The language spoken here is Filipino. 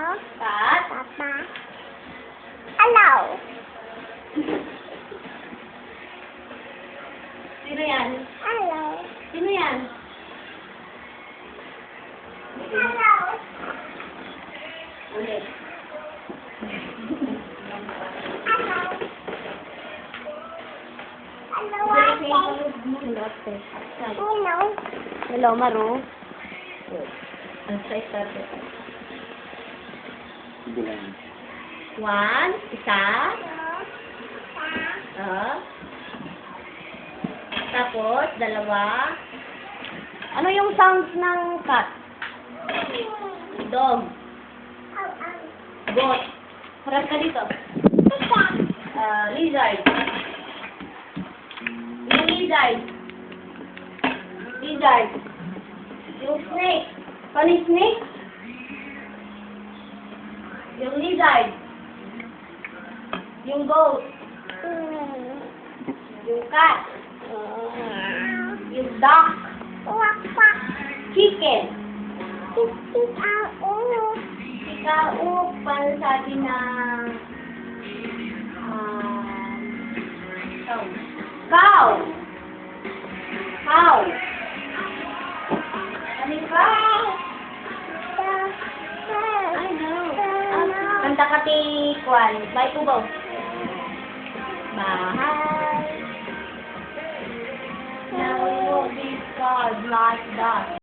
Cat. Papa. Hello. Sino yan? Hello. Sino yan? Hello. Ulit. Hello. Hello, Ate. Hello. Hello, Maru. Ang size natin. Bilang. 1, isa. Tapos, 2. Ano yung sounds ng cat? Dog. Goat. Harap ka dito. Lizard. Yung lizard. Lizard. Yung snake. Paano yung snake? Yung lizard. Yung goat. Yung cat. Yung duck. Chicken. Ikaw, paano sabi na cow. Cow. Ano yung cow? I know. Kanta ka ti Kwan. Bye po ba? Bye. Now this card like that.